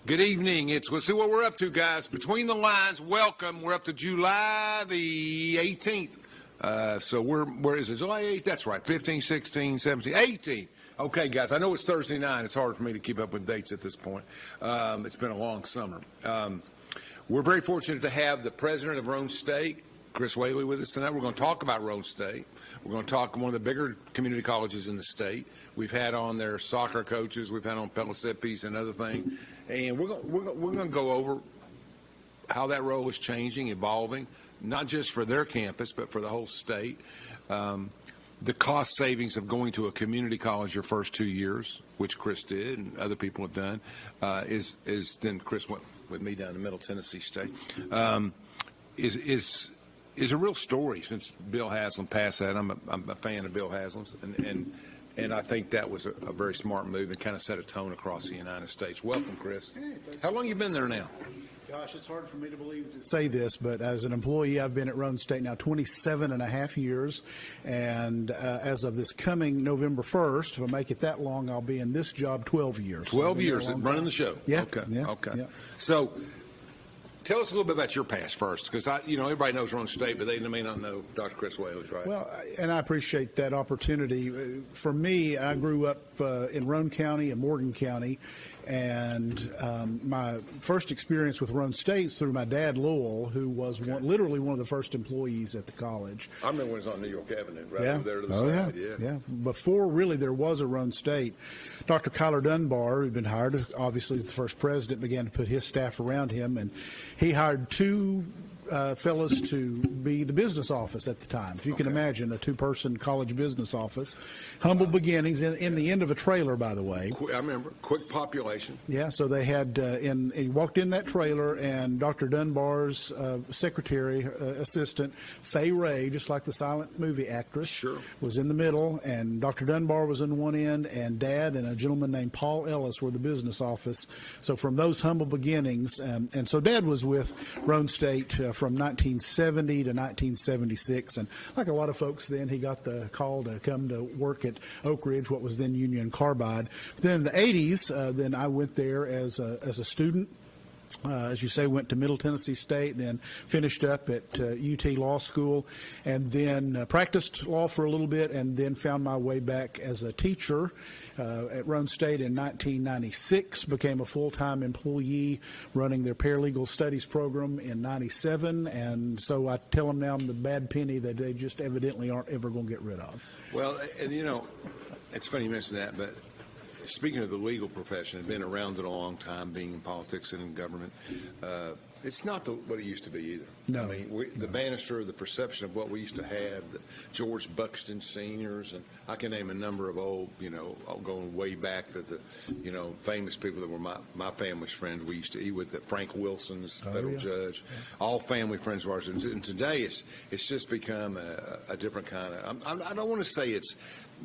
Good evening. Let's see what we're up to, guys. Between the lines, welcome. We're up to July the 18th. So where is it? July 8th? That's right. 15, 16, 17, 18. Okay, guys. I know it's Thursday night. It's hard for me to keep up with dates at this point. It's been a long summer. We're very fortunate to have the president of Roane State, Chris Whaley, with us tonight. We're going to talk about Roane State. We're going to talk one of the bigger community colleges in the state. We've had on their soccer coaches. We've had on Pelicipis and other things. And we're going to go over how that role is changing, evolving, not just for their campus, but for the whole state. The cost savings of going to a community college your first 2 years, which Chris did and other people have done, is then Chris went with me down to Middle Tennessee State, is a real story since Bill Haslam passed that. I'm a fan of Bill Haslam's, and I think that was a very smart move and kind of set a tone across the United States. Welcome, Chris. How long have you been there now? Gosh, it's hard for me to believe to say this, but as an employee, I've been at Roane State now 27 and a half years, and as of this coming November 1st, if I make it that long, I'll be in this job 12 years. 12 years running the show. Yeah. Okay. Yeah. Okay. Yeah. So tell us a little bit about your past first, because everybody knows Roane State, but they may not know Dr. Chris Whaley, right? Well, and I appreciate that opportunity. For me, I grew up in Roane County and Morgan County, and my first experience with Roane State is through my dad, Lowell, who was literally one of the first employees at the college. I remember when it was on New York Avenue, right over there to the side. Yeah. Before really there was a Roane State, Dr. Kyler Dunbar, who'd been hired, obviously as the first president, began to put his staff around him, and he hired two fellows to be the business office at the time. If you can imagine, a two-person college business office. Humble beginnings in the end of a trailer, by the way. I remember. Quick population. Yeah, so they had, he walked in that trailer, and Dr. Dunbar's secretary, assistant, Faye Ray, just like the silent movie actress, was in the middle, and Dr. Dunbar was in one end, and Dad and a gentleman named Paul Ellis were the business office. So from those humble beginnings, and so Dad was with Roane State from 1970 to 1976, and like a lot of folks then, he got the call to come to work at Oak Ridge, what was then Union Carbide. Then in the 80s, then I went there as a student. As you say, went to Middle Tennessee State, then finished up at UT Law School, and then practiced law for a little bit, and then found my way back as a teacher at Roane State in 1996, became a full-time employee running their paralegal studies program in 97, and so I tell them now I'm the bad penny that they just evidently aren't ever going to get rid of. Well, and it's funny you mention that, but speaking of the legal profession, been around it a long time, being in politics and in government, it's not what it used to be either. No. I mean, the banister, the perception of what we used to have, the George Buxton seniors, and I can name a number of old, going way back to the, famous people that were my family's friends. We used to eat with Frank Wilson's federal judge, all family friends of ours. And today it's just become a different kind of, I don't want to say it's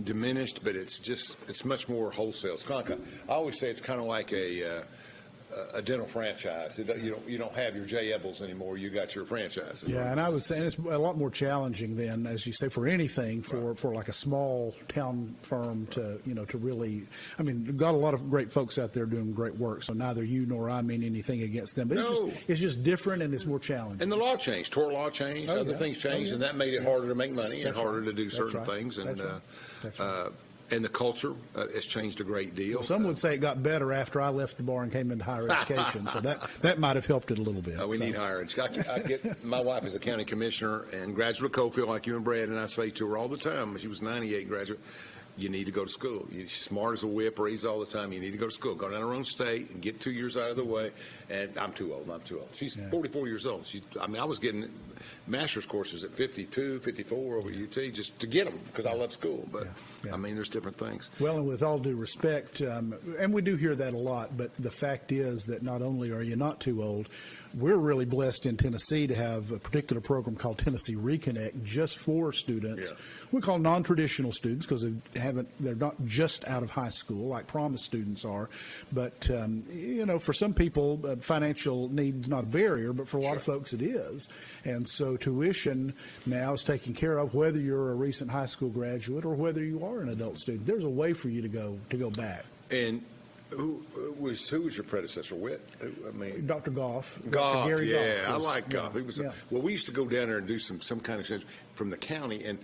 diminished, but it's much more wholesale. It's kind of, I always say it's kind of like a dental franchise. You don't have your J. Ebels anymore. You got your franchise. Yeah, and I would say it's a lot more challenging than, as you say, for anything for like a small town firm to really. I mean, we've got a lot of great folks out there doing great work. So neither you nor I mean anything against them, but it's just different and it's more challenging. And the law changed, tort law changed, other things changed, and that made it harder to make money and harder to do certain things. And and the culture has changed a great deal. Well, some would say it got better after I left the bar and came into higher education, so that might have helped it a little bit. We need higher education. My wife is a county commissioner and graduate of Cofield, like you and Brad, and I say to her all the time, she was 98 graduate, you need to go to school. She's smart as a whip, reads all the time. You need to go to school. Go down to Roane State and get 2 years out of the way. And I'm too old. She's 44 years old. I was getting master's courses at 52, 54 over at UT just to get them because I love school. But, I mean, there's different things. Well, and with all due respect, and we do hear that a lot, but the fact is that not only are you not too old, we're really blessed in Tennessee to have a particular program called Tennessee Reconnect just for students. We call non-traditional students because they're not just out of high school like Promise students are. But, for some people, financial need's not a barrier, but for a lot of folks it is. And so tuition now is taken care of whether you're a recent high school graduate or whether you are an adult student. There's a way for you to go back. And Who was your predecessor? Witt? I mean, Dr. Goff. Goff, Gary yeah, Goff was, I like Goff. He was well. We used to go down there and do some kind of change from the county, and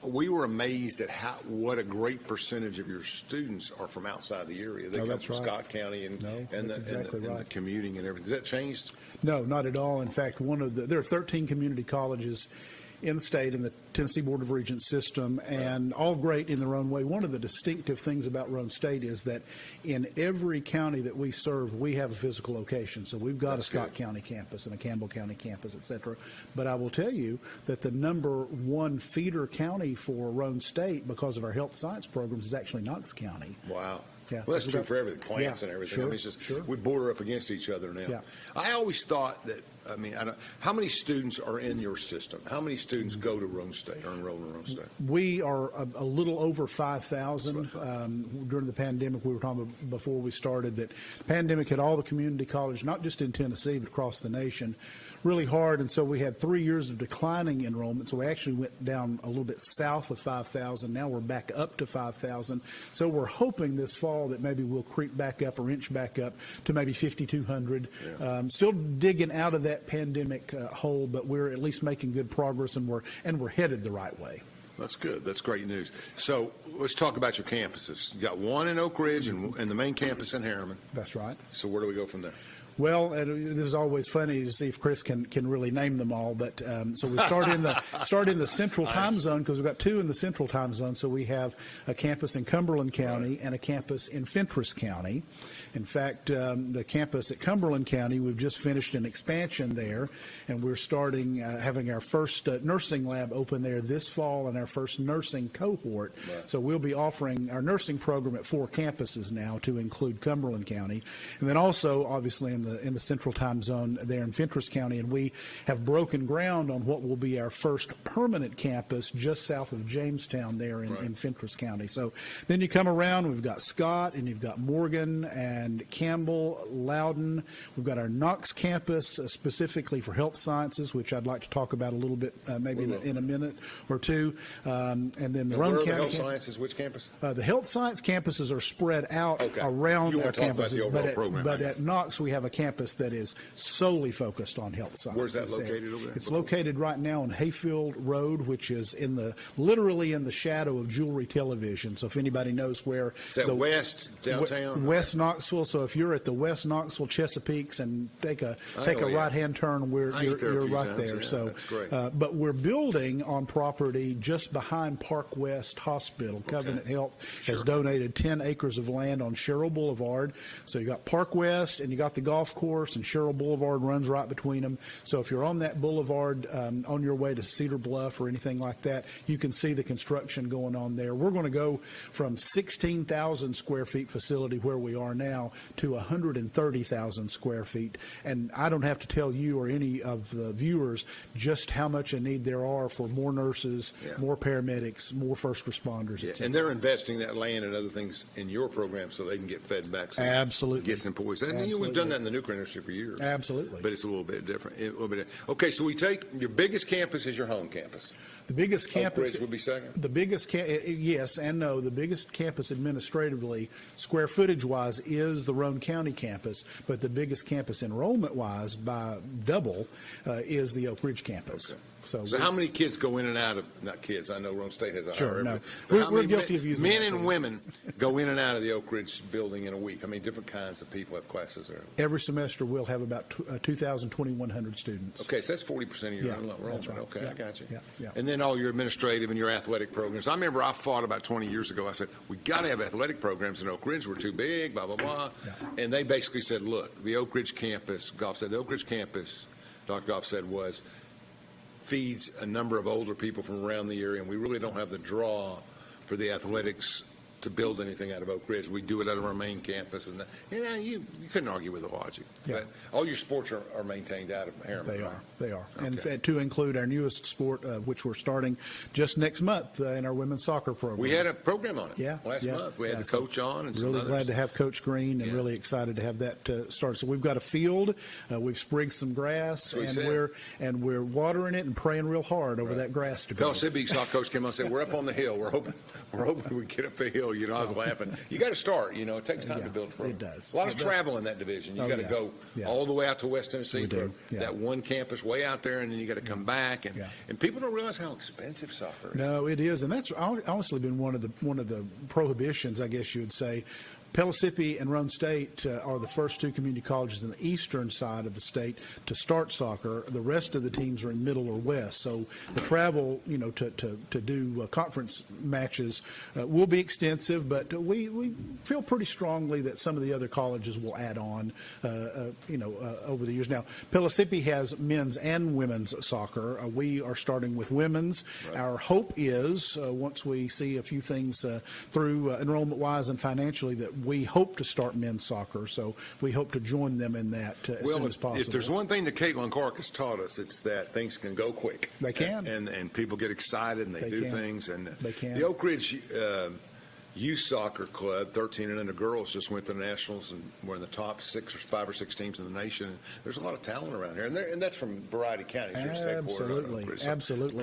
we were amazed at what a great percentage of your students are from outside the area. They come from Scott County and the commuting and everything. Has that changed? No, not at all. In fact, there are 13 community colleges in the state, in the Tennessee Board of Regents system, and all great in their own way. One of the distinctive things about Roane State is that in every county that we serve, we have a physical location. So we've got a Scott County campus and a Campbell County campus, et cetera. But I will tell you that the number one feeder county for Roane State, because of our health science programs, is actually Knox County. Wow. Yeah, well, that's true for everything, plants and everything. Sure, I mean, it's just we border up against each other now. Yeah. I always thought that. I mean, how many students are in your system? How many students go to Roane State or enroll in Roane State? We are a little over 5,000. During the pandemic, we were talking before we started that the pandemic hit all the community colleges, not just in Tennessee, but across the nation, really hard. And so we had 3 years of declining enrollment. So we actually went down a little bit south of 5,000. Now we're back up to 5,000. So we're hoping this fall that maybe we'll creep back up or inch back up to maybe 5,200. Yeah. Still digging out of that pandemic hole, but we're at least making good progress, and we're headed the right way. That's good. That's great news. So let's talk about your campuses. You got one in Oak Ridge and the main campus in Harriman. That's right. So where do we go from there? Well, this is always funny to see if Chris can really name them all. But so we start in the Central Time Zone, because we've got two in the Central Time Zone. So we have a campus in Cumberland County and a campus in Fentress County. In fact, the campus at Cumberland County, we've just finished an expansion there, and we're starting having our first nursing lab open there this fall and our first nursing cohort. Right. So we'll be offering our nursing program at 4 campuses now, to include Cumberland County, and then also obviously in the Central Time Zone there in Fentress County. And we have broken ground on what will be our first permanent campus just south of Jamestown there in Fentress County. So then you come around, we've got Scott, and you've got Morgan and Campbell, Loudon. We've got our Knox campus specifically for health sciences, which I'd like to talk about a little bit maybe in a minute or two. And then the Roane County. The health sciences, which campus? The health science campuses are spread out around our campuses. But at Knox, we have a campus that is solely focused on health sciences. Where's that located over there? It's located right now on Hayfield Road, which is literally in the shadow of Jewelry Television. So if anybody knows where. Is that west downtown? West Knoxville. So if you're at the West Knoxville Chesapeake's and take a right-hand turn, you're right there. So that's great. But we're building on property just behind Park West Hospital. Covenant Health has donated 10 acres of land on Sherrill Boulevard. So you got Park West and you got the golf course, and Sherrill Boulevard runs right between them. So if you're on that boulevard on your way to Cedar Bluff or anything like that, you can see the construction going on there. We're going to go from 16,000 square feet facility where we are now to 130,000 square feet. And I don't have to tell you or any of the viewers just how much a need there are for more nurses, more paramedics, more first responders. And they're investing that land and other things in your program so they can get fed back. So Absolutely. Get some employees. And we've done that in the nuclear industry for years. Absolutely. But it's a little bit different. Okay, so we take your biggest campus is your home campus. The biggest campus Oak Ridge would be second? The biggest, yes and no. The biggest campus administratively, square footage-wise, is the Roane County campus, but the biggest campus enrollment-wise, by double, is the Oak Ridge campus. Okay. So how many kids go in and out of, not kids, I know Roane State has a higher. No. We're guilty of using men and women go in and out of the Oak Ridge building in a week? How many different kinds of people have classes there? Every semester we'll have about 2,100 students. Okay, so that's 40% of your enrollment. That's right. Okay, I got you. Yeah. And then all your administrative and your athletic programs. I remember I fought about 20 years ago. I said, we got to have athletic programs in Oak Ridge. We're too big, blah, blah, blah. Yeah. And they basically said, look, the Oak Ridge campus, Goff said, the Oak Ridge campus, Dr. Goff said, feeds a number of older people from around the area, and we really don't have the draw for the athletics to build anything out of Oak Ridge. We do it out of our main campus, and you couldn't argue with the logic. Yeah. But all your sports are maintained out of Harriman. They are. Okay. And to include our newest sport, which we're starting just next month in our women's soccer program. We had a program on it last month. We had the coach on and some really others. Glad to have Coach Green and really excited to have that start. So we've got a field. We've sprigged some grass, and we're watering it and praying real hard over that grass to grow. Bill Sibby, saw Coach came on and said, we're up on the hill. We're hoping we get up the hill. You know, I was laughing. You got to start. You know, it takes time to build a program. It does. A lot of travel in that division. You got to go all the way out to West Tennessee for that one campus way out there, and then you got to come back. And people don't realize how expensive soccer is. No, it is, and that's honestly been one of the prohibitions, I guess you would say. Pellissippi and Roane State are the first two community colleges in the eastern side of the state to start soccer. The rest of the teams are in middle or west. So the travel, you know, to do conference matches will be extensive, but we feel pretty strongly that some of the other colleges will add on, over the years. Now, Pellissippi has men's and women's soccer. We are starting with women's. Right. Our hope is, once we see a few things through enrollment-wise and financially, that we hope to start men's soccer, so we hope to join them in that as soon as possible. If there's one thing that Caitlin Clark has taught us, it's that things can go quick. They can. And people get excited and they do things. And they can. The Oak Ridge Youth Soccer Club, 13 and under girls, just went to the Nationals and were in the top 5 or 6 teams in the nation. There's a lot of talent around here, and that's from Variety County. Absolutely.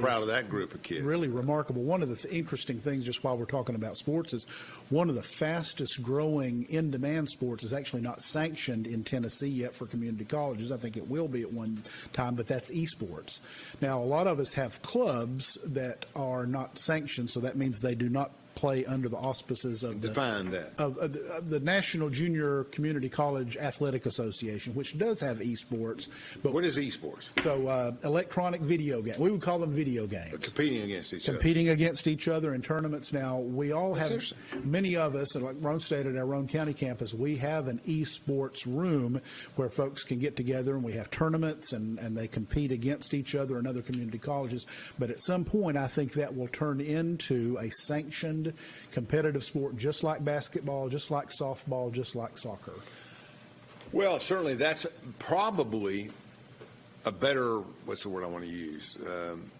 Proud of that group of kids. Really remarkable. One of the interesting things, just while we're talking about sports, is one of the fastest growing in-demand sports is actually not sanctioned in Tennessee yet for community colleges. I think it will be at one time, but that's esports. Now, a lot of us have clubs that are not sanctioned, so that means they do not play under the auspices of the National Junior Community College Athletic Association, which does have esports. But what is esports? So electronic video game. We would call them video games. But competing against each other. Competing against each other in tournaments. Now, we all have, many of us, like Roane State at our Roane County campus, we have an esports room where folks can get together and we have tournaments and they compete against each other and other community colleges. But at some point, I think that will turn into a sanctioned competitive sport, just like basketball, just like softball, just like soccer. Well, certainly that's probably a better, what's the word I want to use?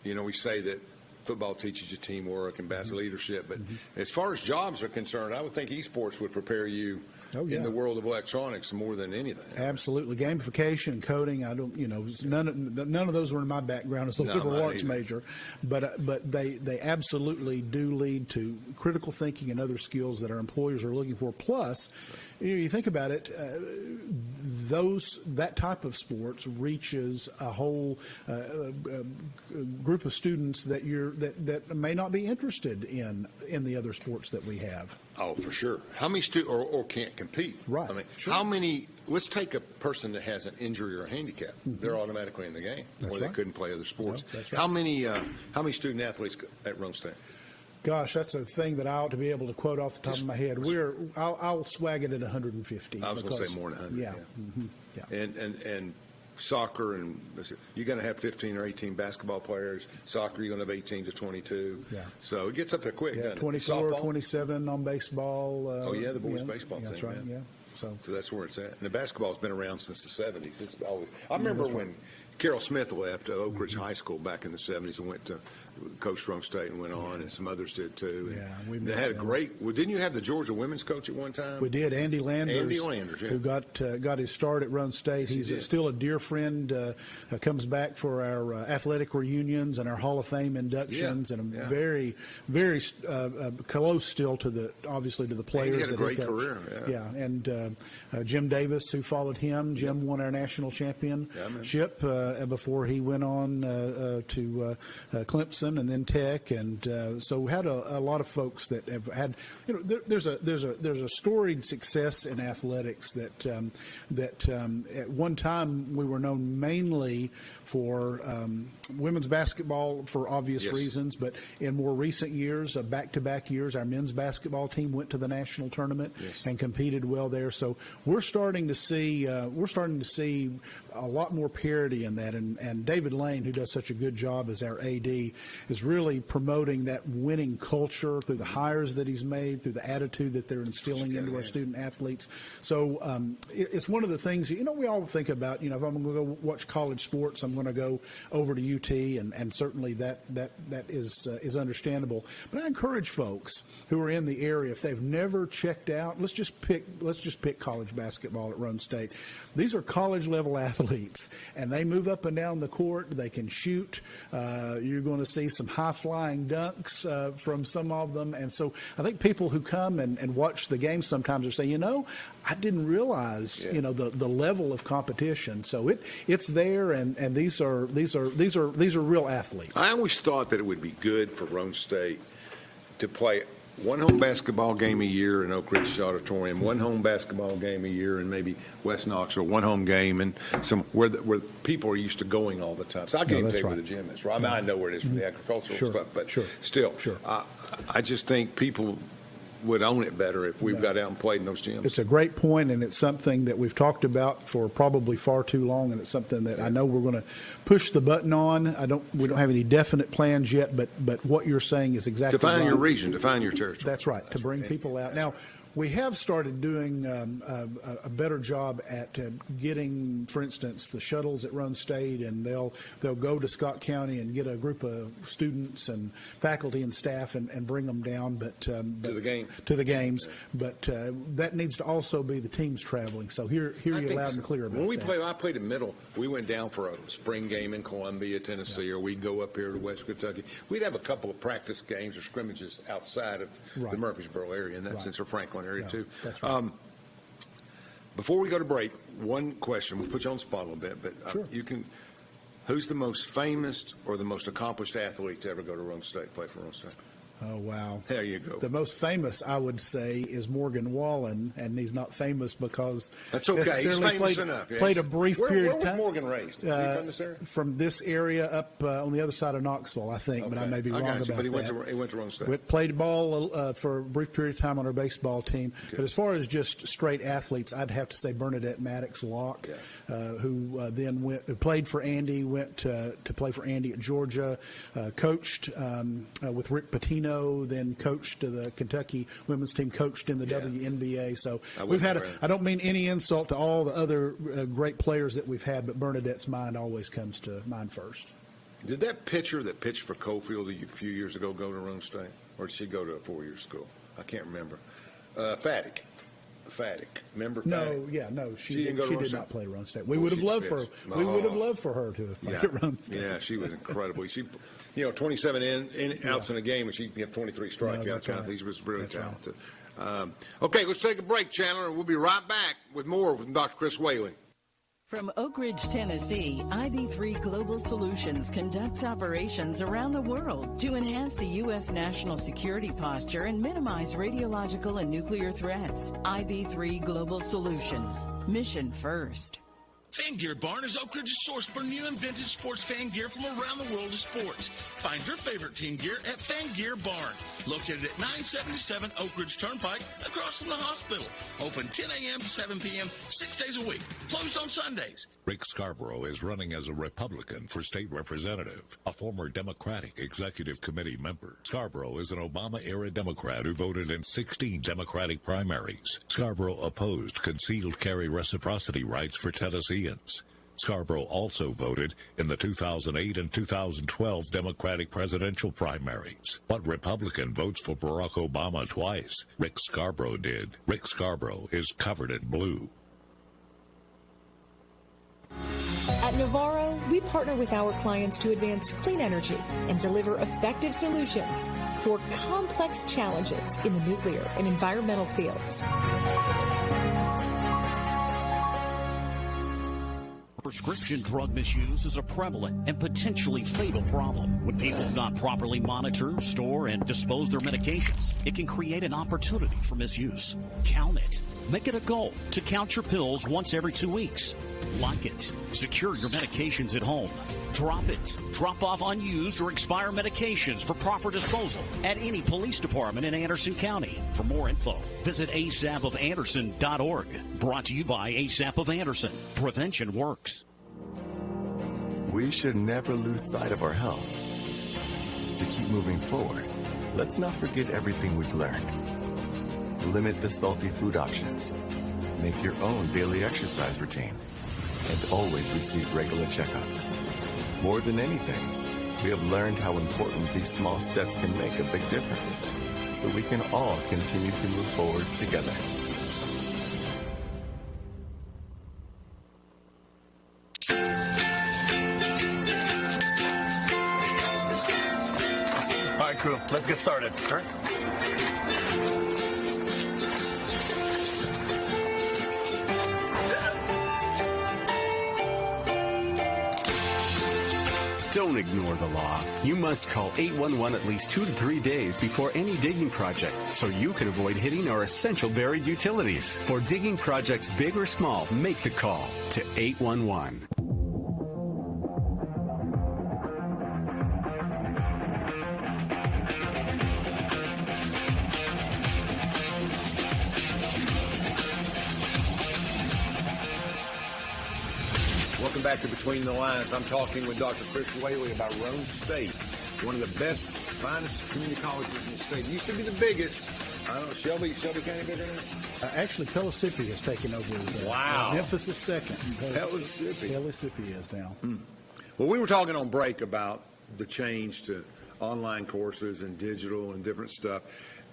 We say that football teaches you teamwork and leadership, but as far as jobs are concerned, I would think esports would prepare you in the world of electronics more than anything. Absolutely. Gamification, coding, none of those were in my background as a liberal arts major, but they absolutely do lead to critical thinking and other skills that our employers are looking for. Plus, you think about it, that type of sports reaches a whole group of students that may not be interested in the other sports that we have. Oh, for sure. How many or can't compete? Right. I mean, how many? Let's take a person that has an injury or a handicap. They're automatically in the game, or they couldn't play other sports. No, that's right. How many student athletes at Roane State? Gosh, that's a thing that I ought to be able to quote off the top of my head. I'll swag it at 150. I was going to say more than 100. Yeah. Yeah. And soccer, and you're going to have 15 or 18 basketball players. Soccer, you're going to have 18 to 22. Yeah. So it gets up there quick. Yeah, 24, 27 on baseball. The boys' baseball team. That's right. Yeah. So that's where it's at. And the basketball's been around since the 70s. It's always. I remember when Carol Smith left Oak Ridge High School back in the 70s and went to coach Roane State and went on, and some others did too. And they had a great. Well, didn't you have the Georgia women's coach at one time? We did, Andy Landers. Yeah. Who got his start at Roane State. He's still a dear friend. Comes back for our athletic reunions and our Hall of Fame inductions, and I'm very, very close still to the players. He had a great career. Yeah, and Jim Davis, who followed him. Jim won our national championship before he went on to Clemson and then Tech, and so we had a lot of folks that have had. There's a storied success in athletics that at one time we were known mainly for women's basketball for obvious reasons, but in more recent years, back-to-back years, our men's basketball team went to the national tournament and competed well there. So we're starting to see a lot more parity in that, and David Lane, who does such a good job as our AD, is really promoting that winning culture through the hires that he's made, through the attitude that they're instilling into our student athletes. So it's one of the things, we all think about, if I'm going to go watch college sports, I'm going to go over to UT, and certainly that is understandable. But I encourage folks who are in the area, if they've never checked out, let's just pick college basketball at Roane State. These are college level athletes, and they move up and down the court. They can shoot. You're going to see see some high-flying dunks from some of them. And so I think people who come and watch the game sometimes are saying, I didn't realize, the level of competition. So it's there, and these are real athletes. I always thought that it would be good for Roane State to play one home basketball game a year in Oak Ridge Auditorium, one home basketball game a year in maybe West Knoxville, one home game and where people are used to going all the time. So I can't even tell you where the gym is. Right? I mean, I know where it is from the agricultural stuff, but still, I just think people would own it better if we've got out and played in those gyms. It's a great point, and it's something that we've talked about for probably far too long, and it's something that I know we're going to push the button on. We don't have any definite plans yet, but what you're saying is exactly right. Define your region, define your territory. That's right, to bring people out. Now, we have started doing a better job at getting, for instance, the shuttles at Roane State, and they'll go to Scott County and get a group of students and faculty and staff and bring them down, to the games. But that needs to also be the teams traveling. So hear you loud and clear about that. I played in middle. We went down for a spring game in Columbia, Tennessee, or we'd go up here to West Kentucky. We'd have a couple of practice games or scrimmages outside of the Murfreesboro area, and that's or Franklin area too. That's right. Before we go to break, one question. We'll put you on the spot a little bit, but you can. Who's the most famous or the most accomplished athlete to ever go to Roane State, play for Roane State? Oh, wow. There you go. The most famous, I would say, is Morgan Wallen, and he's not famous because that's okay. He's famous enough. Yeah. Played a brief period of time. Where was Morgan raised? Is he from this area? From this area up on the other side of Knoxville, I think, but I may be wrong about but he that. He went to Roane State. Played ball for a brief period of time on our baseball team. Okay. But as far as just straight athletes, I'd have to say Bernadette Maddox-Locke, who then played for Andy, went to play for Andy at Georgia, coached with Rick Pitino, then coached the Kentucky women's team, coached in the WNBA. So we've had I don't mean any insult to all the other great players that we've had, but Bernadette's mind always comes to mind first. Did that pitcher that pitched for Cofield a few years ago go to Roane State, or did she go to a 4-year school? I can't remember. Faddick. Remember Faddick? No, she did not play at Roane State. We would have loved for we would have loved for her to have played at Roane State. Yeah, she was incredible. She 27 outs in a game, and she had 23 strikeouts. She was really talented. Right. Okay, let's take a break, Chandler, and we'll be right back with more from Dr. Chris Whaley. From Oak Ridge, Tennessee, IB3 Global Solutions conducts operations around the world to enhance the U.S. national security posture and minimize radiological and nuclear threats. IB3 Global Solutions. Mission first. Fan Gear Barn is Oak Ridge's source for new and vintage sports fan gear from around the world of sports. Find your favorite team gear at Fan Gear Barn, located at 977 Oak Ridge Turnpike, across from the hospital. Open 10 a.m. to 7 p.m., 6 days a week. Closed on Sundays. Rick Scarborough is running as a Republican for state representative, a former Democratic executive committee member. Scarborough is an Obama-era Democrat who voted in 16 Democratic primaries. Scarborough opposed concealed carry reciprocity rights for Tennesseans. Scarborough also voted in the 2008 and 2012 Democratic presidential primaries. What Republican votes for Barack Obama twice? Rick Scarborough did. Rick Scarborough is covered in blue. At Navarro, we partner with our clients to advance clean energy and deliver effective solutions for complex challenges in the nuclear and environmental fields. Prescription drug misuse is a prevalent and potentially fatal problem. When people do not properly monitor, store, and dispose their medications, it can create an opportunity for misuse. Count it. Make it a goal to count your pills once every 2 weeks. Lock it. Secure your medications at home. Drop it. Drop off unused or expired medications for proper disposal at any police department in Anderson County. For more info, visit asapofanderson.org. Brought to you by ASAP of Anderson. Prevention works. We should never lose sight of our health. To keep moving forward, let's not forget everything we've learned. Limit the salty food options. Make your own daily exercise routine. And always receive regular checkups. More than anything, we have learned how important these small steps can make a big difference, so we can all continue to move forward together. Let's get started. All right. Don't ignore the law. You must call 811 at least 2 to 3 days before any digging project so you can avoid hitting our essential buried utilities. For digging projects big or small, make the call to 811. Welcome back to Between the Lines. I'm talking with Dr. Chris Whaley about Roane State, one of the best, finest community colleges in the state. Used to be the biggest. I don't know, Shelby County bigger than it? Actually, Pellissippi has taken over. Wow. Memphis is second. Pellissippi is now. Well, we were talking on break about the change to online courses and digital and different stuff.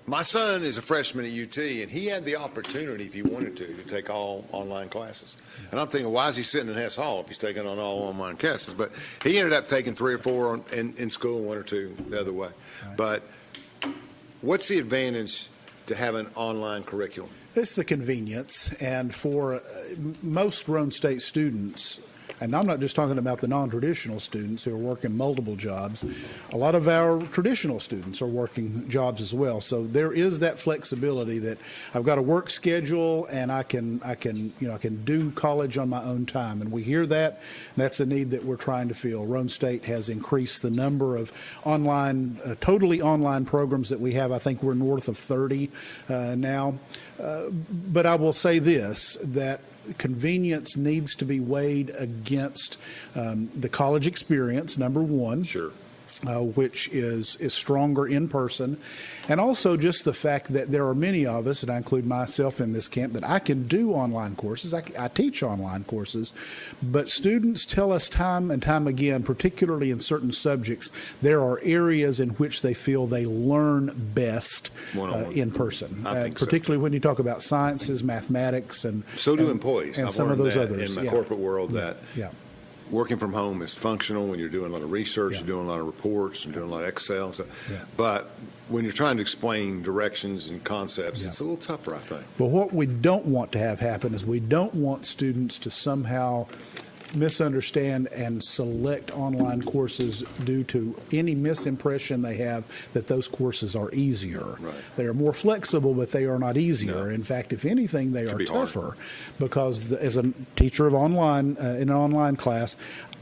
My son is a freshman at UT, and he had the opportunity, if he wanted to take all online classes. And I'm thinking, why is he sitting in Hess Hall if he's taking on all online classes? But he ended up taking 3 or 4 in school and 1 or 2 the other way. Right. But what's the advantage to have an online curriculum? It's the convenience, and for most Roane State students, and I'm not just talking about the non-traditional students who are working multiple jobs. A lot of our traditional students are working jobs as well. So there is that flexibility that I've got a work schedule and I can do college on my own time. And we hear that. That's a need that we're trying to fill. Roane State has increased the number of totally online programs that we have. I think we're north of 30 now. But I will say this, that convenience needs to be weighed against the college experience, number one. Sure. Which is stronger in person, and also just the fact that there are many of us, and I include myself in this camp, that I can do online courses. I teach online courses, but students tell us time and time again, particularly in certain subjects, there are areas in which they feel they learn best in person, particularly when you talk about sciences, mathematics, and so do employees. And I've some of those learned that others in my corporate world that. Yeah. Working from home is functional when you're doing a lot of research, you're doing a lot of reports, and doing a lot of Excel and stuff. Yeah. But when you're trying to explain directions and concepts, it's a little tougher, I think. Well, what we don't want to have happen is we don't want students to somehow misunderstand and select online courses due to any misimpression they have that those courses are easier. Right. They are more flexible, but they are not easier. No. In fact, if anything, they are tougher harder. because as a teacher of online in an online class,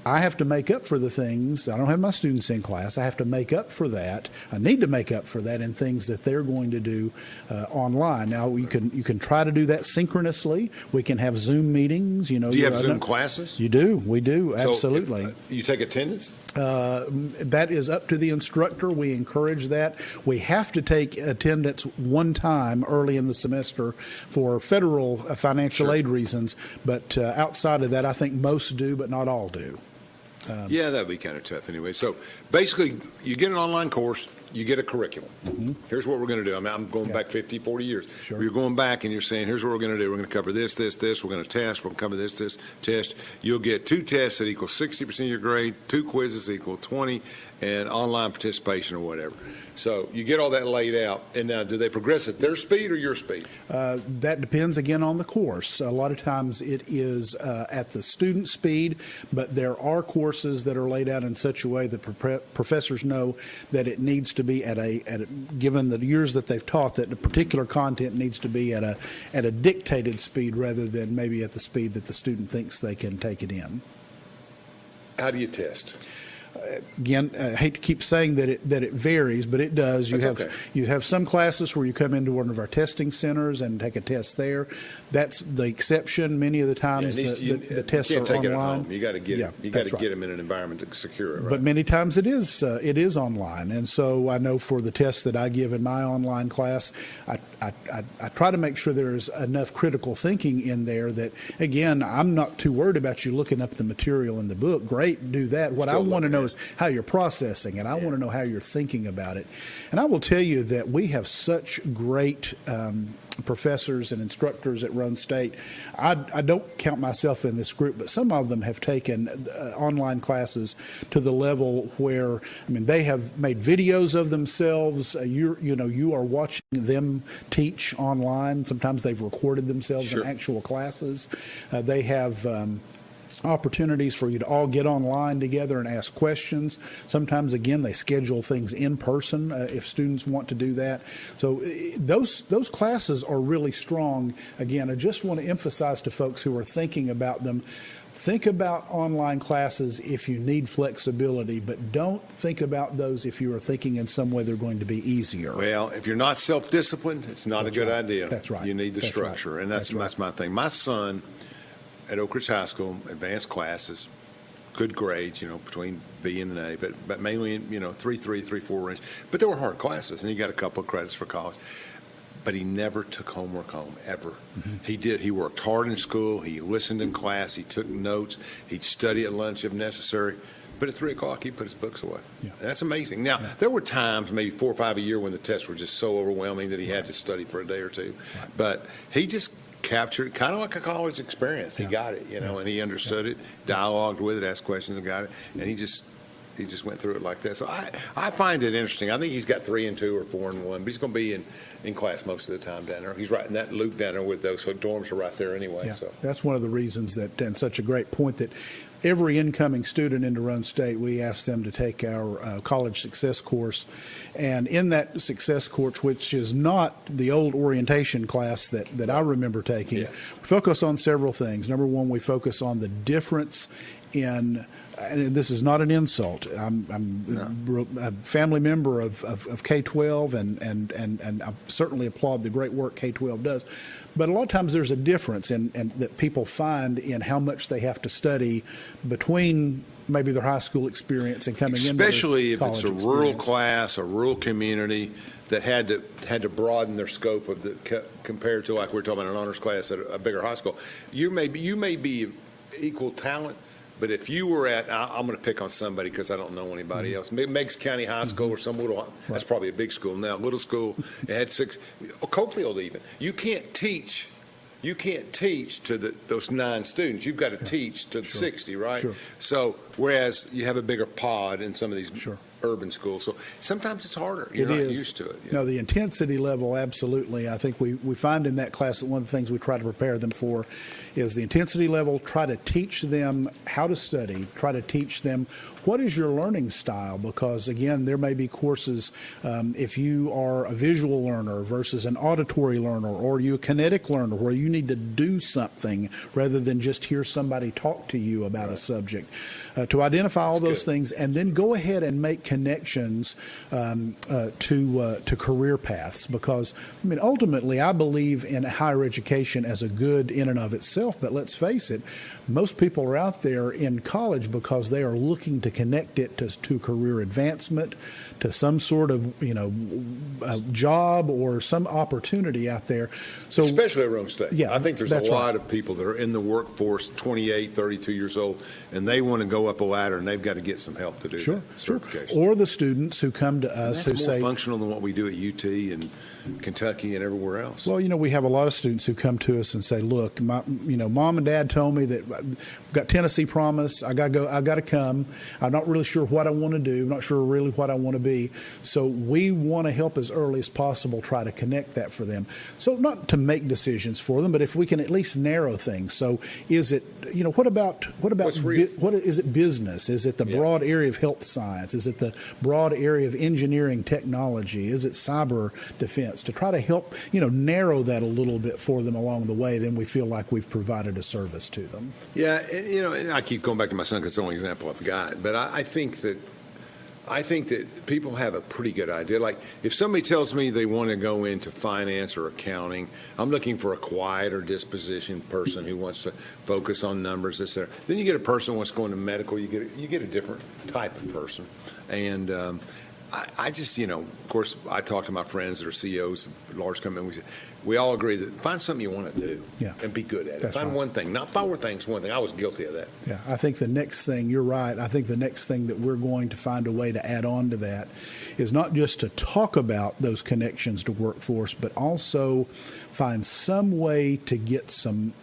I have to make up for the things. I don't have my students in class. I have to make up for that. I need to make up for that in things that they're going to do online. Now, you can try to do that synchronously. We can have Zoom meetings. You know, do you have Zoom classes? You do. We do. Absolutely. So you take attendance? That is up to the instructor. We encourage that. We have to take attendance one time early in the semester for federal financial aid reasons. But outside of that, I think most do, but not all do. Yeah, that would be kind of tough anyway. So basically, you get an online course, you get a curriculum. Mm-hmm. Here's what we're going to do. I mean, I'm going back 50, 40 years. Sure. You're going back and you're saying, here's what we're going to do. We're going to cover this, this, this. We're going to test. We're going to cover this, this, test. You'll get 2 tests that equal 60% of your grade, 2 quizzes that equal 20, and online participation or whatever. So you get all that laid out. And now, do they progress at their speed or your speed? That depends, again, on the course. A lot of times it is at the student speed, but there are courses that are laid out in such a way that professors know that it needs to be given the years that they've taught, that the particular content needs to be at a dictated speed rather than maybe at the speed that the student thinks they can take it in. How do you test? Again, I hate to keep saying that it varies, but it does. You have some classes where you come into one of our testing centers and take a test there. That's the exception. Many of the times the tests are online. You can't take it at home. You got to get it. You got to get them in an environment to secure it. Right? But many times it is online, and so I know for the tests that I give in my online class, I try to make sure there's enough critical thinking in there that, again, I'm not too worried about you looking up the material in the book. Great, do that. What I want to know is how you're processing it. I want to know how you're thinking about it. And I will tell you that we have such great professors and instructors at Roane State. I don't count myself in this group, but some of them have taken online classes to the level where, I mean, they have made videos of themselves. You are watching them teach online. Sometimes they've recorded themselves in actual classes. They have opportunities for you to all get online together and ask questions. Sometimes, again, they schedule things in person if students want to do that. So those classes are really strong. Again, I just want to emphasize to folks who are thinking about them, think about online classes if you need flexibility, but don't think about those if you are thinking in some way they're going to be easier. Well, if you're not self-disciplined, it's not a good idea. That's right. You need the structure, and that's my thing. My son at Oak Ridge High School, advanced classes, good grades, between B and an A, but mainly in, 3.3, 3.4 range. But there were hard classes, and he got a couple of credits for college. But he never took homework home, ever. Mm-hmm. He worked hard in school. He listened in class. He took notes. He'd study at lunch if necessary. But at 3 o'clock, he'd put his books away. Yeah. And that's amazing. Now, there were times, maybe 4 or 5 a year, when the tests were just so overwhelming that he had to study for a day or two. Right. But he just captured kind of like a college experience. He got it, and he understood it, dialogued with it, asked questions, and got it. And he just went through it like that. So I find it interesting. I think he's got 3 and 2 or 4 and 1, but he's going to be in class most of the time down there. He's right in that loop down there with those dorms are right there anyway. Yeah. So that's one of the reasons that, and such a great point, that every incoming student into Roane State, we ask them to take our college success course. And in that success course, which is not the old orientation class that I remember taking, we focus on several things. Number one, we focus on the difference in, and this is not an insult, I'm a family member of K-12, and I certainly applaud the great work K-12 does. But a lot of times there's a difference in that people find in how much they have to study between maybe their high school experience and coming in. Especially if it's a rural class, a rural community that had to broaden their scope of compared to, like we're talking about, an honors class at a bigger high school. You may be equal talent, but if you were I'm going to pick on somebody because I don't know anybody else. Meigs County High School or some little, that's probably a big school now. Little school, it had 6. Coalfield even. You can't teach to those 9 students. You've got to teach to 60, right? Sure. So whereas you have a bigger pod in some of these urban schools. So sometimes it's harder. You're not used to it. No, the intensity level, absolutely. I think we find in that class that one of the things we try to prepare them for is the intensity level, try to teach them how to study, try to teach them what is your learning style, because, again, there may be courses, if you are a visual learner versus an auditory learner, or you a kinetic learner where you need to do something rather than just hear somebody talk to you about a subject. To identify all those things and then go ahead and make connections to career paths, because, I mean, ultimately I believe in higher education as a good in and of itself, but let's face it, most people are out there in college because they are looking to connect it to career advancement, to some sort of job or some opportunity out there. So especially at Roane State. Yeah, I think there's a lot of people that are in the workforce, 28, 32 years old, and they want to go up a ladder, and they've got to get some help to do that certification. Or the students who come to us who say, more functional than what we do at UT and Kentucky and everywhere else. Well, we have a lot of students who come to us and say, look, Mom and Dad told me that we've got Tennessee Promise. I got to come. I'm not really sure what I want to do. I'm not sure really what I want to be. So we want to help as early as possible, try to connect that for them. So not to make decisions for them, but if we can at least narrow things. So is it, what is it business? Is it the broad area of health science? Is it the broad area of engineering technology? Is it cyber defense? To try to help, narrow that a little bit for them along the way, then we feel like we've provided a service to them. Yeah, and I keep going back to my son because it's the only example I've got. But I think that people have a pretty good idea. Like, if somebody tells me they want to go into finance or accounting, I'm looking for a quieter disposition person who wants to focus on numbers, etc. Then you get a person who wants to go into medical. You get a different type of person, and I just, of course, I talk to my friends that are CEOs of large companies. We all agree that find something you want to do and be good at it. Find one thing, not 4 things, one thing. I was guilty of that. Yeah, I think the next thing, you're right, I think the next thing that we're going to find a way to add on to that is not just to talk about those connections to workforce, but also find some way to get some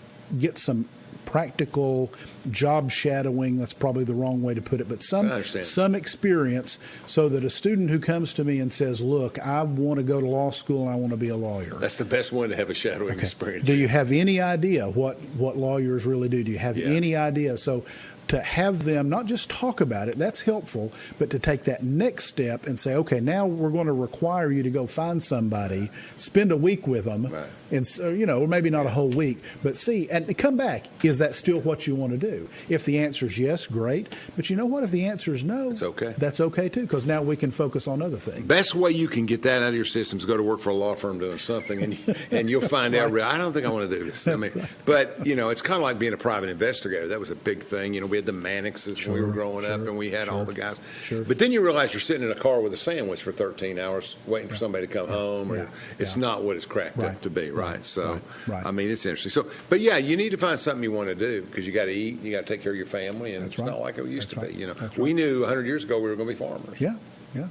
practical job shadowing. That's probably the wrong way to put it, but some experience, so that a student who comes to me and says, look, I want to go to law school and I want to be a lawyer. That's the best one to have a shadowing experience. Do you have any idea what lawyers really do? Do you have any idea? So to have them not just talk about it, that's helpful, but to take that next step and say, okay, now we're going to require you to go find somebody, spend a week with them, and so, or maybe not a whole week, but see, and come back. Is that still what you want to do? If the answer is yes, great. But you know what? If the answer is no, that's okay too, because now we can focus on other things. Best way you can get that out of your system is go to work for a law firm doing something, and you'll find out, I don't think I want to do this. I mean, but, it's kind of like being a private investigator. That was a big thing. We had the Mannixes when we were growing up, and we had all the guys. But then you realize you're sitting in a car with a sandwich for 13 hours waiting for somebody to come home, or it's not what it's cracked up to be, right? So, I mean, it's interesting. So, but yeah, you need to find something you want to do, because you got to eat, you got to take care of your family, and it's not like it used to be. We knew 100 years ago we were going to be farmers. Yeah.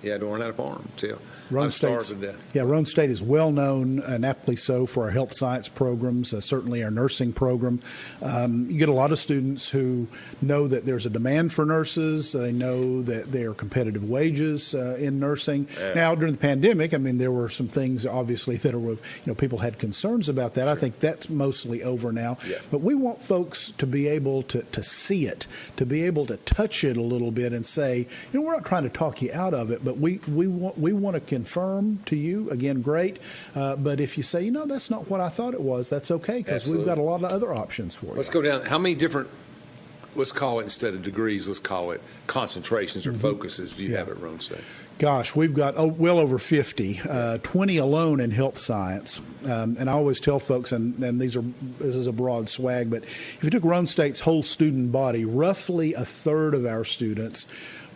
You had to learn how to farm. Roane State is well known, and aptly so, for our health science programs, certainly our nursing program. You get a lot of students who know that there's a demand for nurses. They know that there are competitive wages in nursing. Now, during the pandemic, I mean, there were some things, obviously, that were, people had concerns about that. I think that's mostly over now. But we want folks to be able to see it, to be able to touch it a little bit and say, we're not trying to talk you out of it, but we want to confirm to you, again, great. But if you say, that's not what I thought it was, that's okay, because we've got a lot of other options for you. Let's go down. How many different, let's call it, instead of degrees, let's call it concentrations or focuses do you have at Roane State? Gosh, we've got well over 50, 20 alone in health science. And I always tell folks, and this is a broad swag, but if you took Roane State's whole student body, roughly a third of our students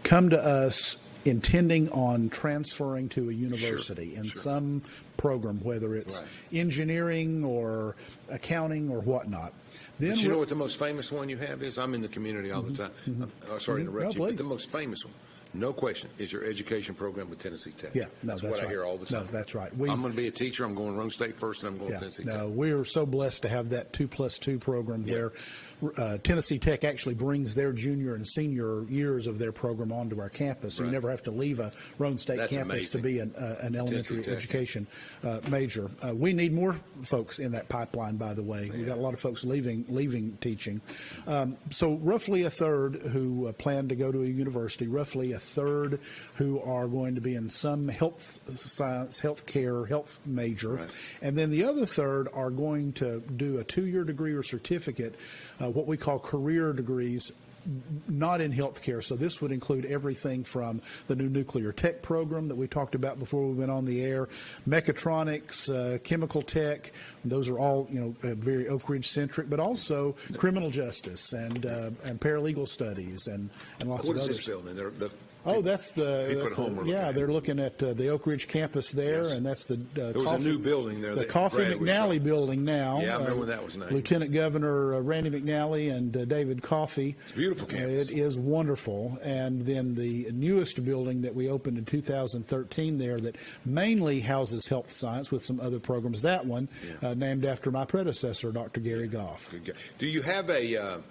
come to us intending on transferring to a university in some program, whether it's engineering or accounting or whatnot. Then but you know what the most famous one you have is? I'm in the community all the time. Sorry to interrupt you, but the most famous one, no question, is your education program with Tennessee Tech. That's what I hear all the time. No, that's right. I'm going to be a teacher. I'm going Roane State first, and I'm going to Tennessee Tech. No, we're so blessed to have that 2+2 program where Tennessee Tech actually brings their junior and senior years of their program onto our campus. So you never have to leave a Roane State campus to be an elementary education major. We need more folks in that pipeline, by the way. We've got a lot of folks leaving teaching. So roughly a third who plan to go to a university, roughly a third who are going to be in some health science, healthcare, health major. And then the other third are going to do a 2-year degree or certificate, what we call career degrees, not in healthcare. So this would include everything from the new nuclear tech program that we talked about before we went on the air, mechatronics, chemical tech. Those are all, very Oak Ridge centric, but also criminal justice and paralegal studies and lots of others. What is this building? That's they're looking at the Oak Ridge campus there, and that's the there was a new building there. The Coffee McNally building now. Yeah, I remember when that was named. Lieutenant Governor Randy McNally and David Coffey. It's a beautiful campus. It is wonderful. And then the newest building that we opened in 2013 there that mainly houses health science with some other programs. That one named after my predecessor, Dr. Gary Goff. Do you have an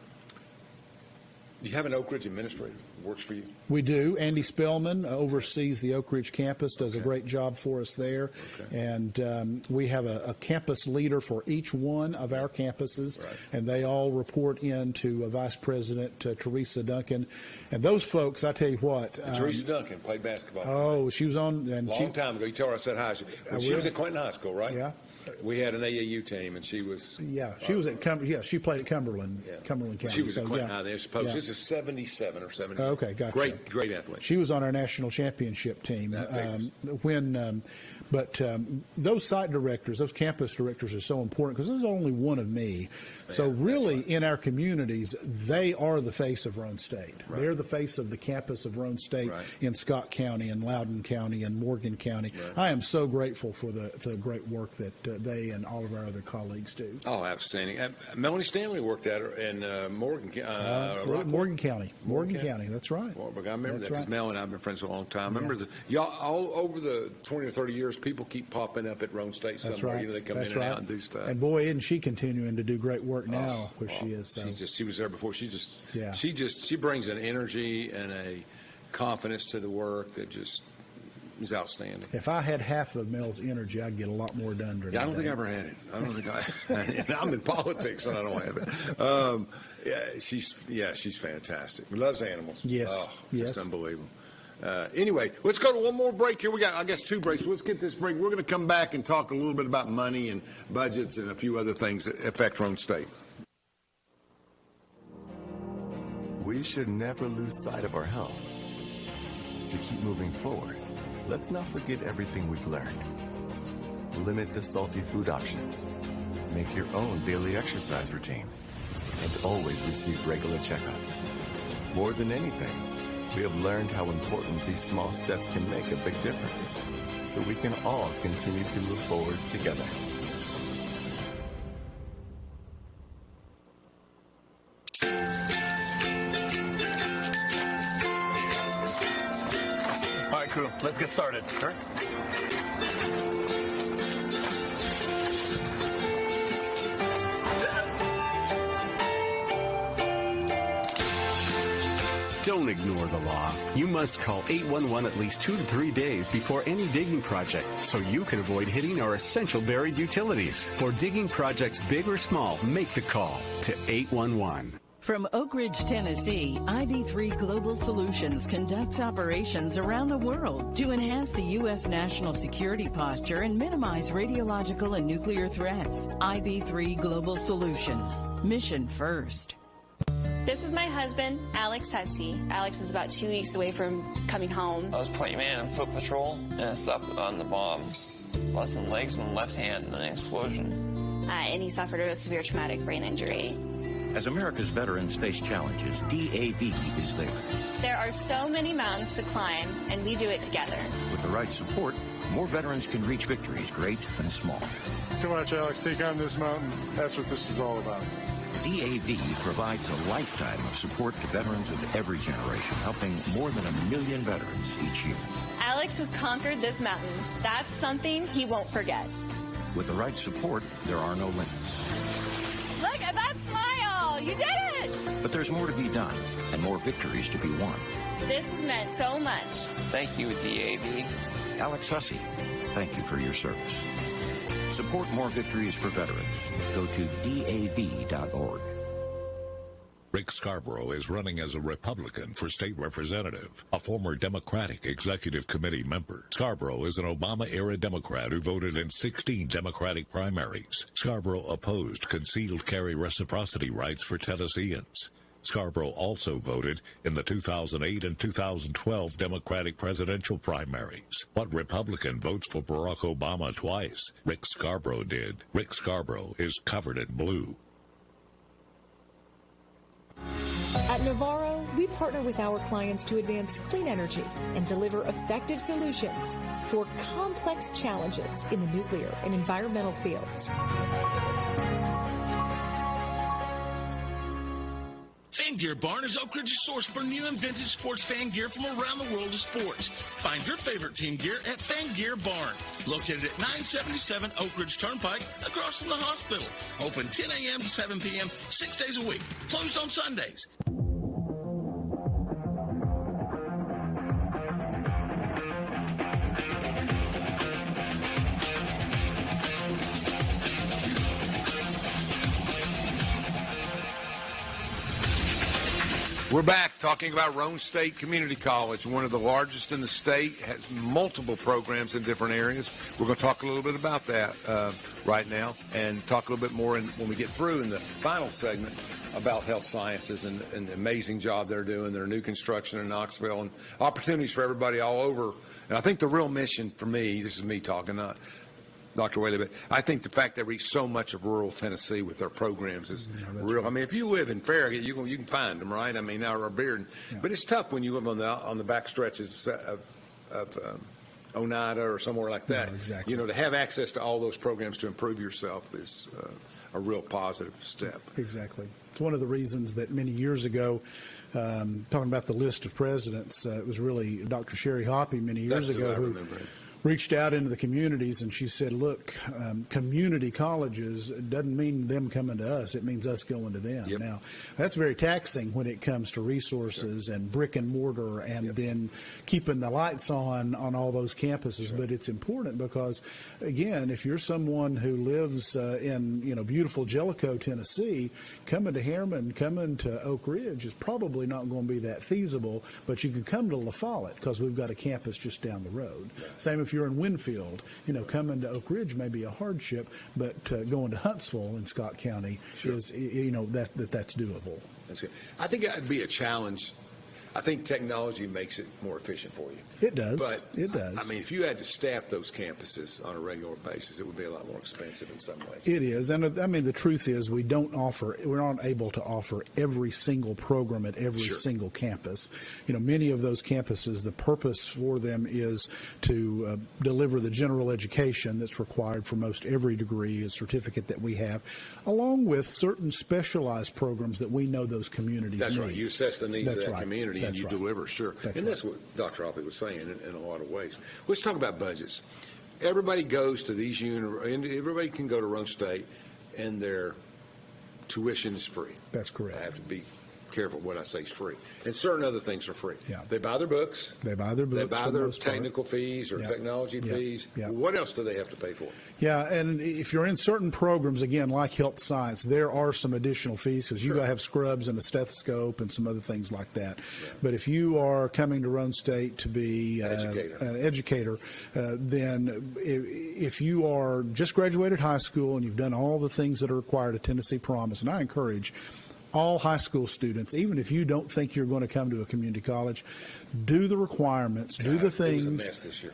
Oak Ridge administrator who works for you? We do. Andy Spellman oversees the Oak Ridge campus, does a great job for us there. And we have a campus leader for each one of our campuses, and they all report in to Vice President Teresa Duncan. And those folks, I tell you what. Teresa Duncan played basketball. Oh, she was on. And long time ago. You tell her I said hi. She was at Clinton High School, right? Yeah. We had an AAU team, and she was. Yeah, she was at. She played at Cumberland County. She was at Clinton High. They're supposed. This is 77 or 78. Okay, gotcha. Great athlete. She was on our national championship team when But those site directors, those campus directors are so important because there's only one of me. So really, in our communities, they are the face of Roane State. Right. They're the face of the campus of Roane State in Scott County and Loudoun County and Morgan County. I am so grateful for the great work that they and all of our other colleagues do. Oh, outstanding. Melanie Stanley worked at her in Morgan County. Morgan County, that's right. Well, I remember that because Melanie and I have been friends for a long time. I remember y'all all over the 20 or 30 years, people keep popping up at Roane State somewhere. That's right. You know, they come in and out and do stuff. And boy, isn't she continuing to do great work now where she is. So. She was there before. She brings an energy and a confidence to the work that just is outstanding. If I had half of Mel's energy, I'd get a lot more done during the day. I don't think I ever had it. I don't think I'm in politics and I don't have it. She's fantastic. She loves animals. Yes. Just unbelievable. Anyway, let's go to one more break here. We got, I guess, 2 breaks. Let's get this break. We're going to come back and talk a little bit about money and budgets and a few other things that affect Roane State. We should never lose sight of our health. To keep moving forward, let's not forget everything we've learned. Limit the salty food options. Make your own daily exercise routine. And always receive regular checkups. More than anything, we have learned how important these small steps can make a big difference, so we can all continue to move forward together. All right, crew, let's get started. Sure. Don't ignore the law. You must call 811 at least 2 to 3 days before any digging project so you can avoid hitting our essential buried utilities. For digging projects big or small, make the call to 811. From Oak Ridge, Tennessee, ID3 Global Solutions conducts operations around the world to enhance the U.S. national security posture and minimize radiological and nuclear threats. ID3 Global Solutions. Mission first. This is my husband, Alex Hussey. Alex is about 2 weeks away from coming home. I was plate man on foot patrol, and I stopped on the bomb. Lost my legs and my left hand in an explosion. And he suffered a severe traumatic brain injury. As America's veterans face challenges, DAV is there. There are so many mountains to climb, and we do it together. With the right support, more veterans can reach victories, great and small. Come on, Alex, take on this mountain. That's what this is all about. DAV provides a lifetime of support to veterans of every generation, helping more than 1 million veterans each year. Alex has conquered this mountain. That's something he won't forget. With the right support, there are no limits. Look at that smile! You did it! But there's more to be done, and more victories to be won. This has meant so much. Thank you, DAV. Alex Hussey, thank you for your service. Support more victories for veterans. Go to DAV.org. Rick Scarborough is running as a Republican for state representative, a former Democratic Executive Committee member. Scarborough is an Obama-era Democrat who voted in 16 Democratic primaries. Scarborough opposed concealed carry reciprocity rights for Tennesseans. Scarborough also voted in the 2008 and 2012 Democratic presidential primaries. What Republican votes for Barack Obama twice? Rick Scarborough did. Rick Scarborough is covered in blue. At Navarro, we partner with our clients to advance clean energy and deliver effective solutions for complex challenges in the nuclear and environmental fields. Fan Gear Barn is Oak Ridge's source for new and vintage sports fan gear from around the world of sports. Find your favorite team gear at Fan Gear Barn, located at 977 Oak Ridge Turnpike, across from the hospital. Open 10 a.m. to 7 p.m., 6 days a week. Closed on Sundays. We're back talking about Roane State Community College, one of the largest in the state, has multiple programs in different areas. We're going to talk a little bit about that right now and talk a little bit more when we get through in the final segment about health sciences and the amazing job they're doing, their new construction in Knoxville, and opportunities for everybody all over. And I think the real mission for me, this is me talking, not Dr. Whaley, but I think the fact they reach so much of rural Tennessee with their programs is real. Right. I mean, if you live in Farragut, you can find them, right? I mean, our Bearden. Yeah. But it's tough when you live on the back stretches of Oneida or somewhere like that. No, exactly. You know, to have access to all those programs to improve yourself is a real positive step. Exactly. It's one of the reasons that many years ago, talking about the list of presidents, it was really Dr. Sherry Hoppy many years ago who reached out into the communities, and she said, look, community colleges doesn't mean them coming to us. It means us going to them. Yep. Now, that's very taxing when it comes to resources and brick and mortar and then keeping the lights on all those campuses. But it's important because, again, if you're someone who lives in, beautiful Jellicoe, Tennessee, coming to Harriman, coming to Oak Ridge is probably not going to be that feasible, but you can come to La Follette because we've got a campus just down the road. Same if you're in Winfield, coming to Oak Ridge may be a hardship, but going to Huntsville in Scott County is, that's doable. That's good. I think that would be a challenge. I think technology makes it more efficient for you. It does. But it does. I mean, if you had to staff those campuses on a regular basis, it would be a lot more expensive in some ways. It is. And I mean, the truth is we're not able to offer every single program at every single campus. Many of those campuses, the purpose for them is to deliver the general education that's required for most every degree, a certificate that we have, along with certain specialized programs that we know those communities need. That's right. You assess the needs of that community. That's and you deliver, that's what Dr. Hoppy was saying in a lot of ways. Let's talk about budgets. Everybody goes to these everybody can go to Roane State, and their tuition is free. That's correct. I have to be careful what I say is free. And certain other things are free. Yeah. They buy their books. They buy their technical fees or technology fees. Yeah. What else do they have to pay for? Yeah, and if you're in certain programs, again, like health science, there are some additional fees because you got to have scrubs and a stethoscope and some other things like that. Yeah. But if you are coming to Roane State to be an educator, then if you are just graduated high school and you've done all the things that are required at Tennessee Promise, and I encourage all high school students, even if you don't think you're going to come to a community college, do the requirements, do the things. It was a mess this year.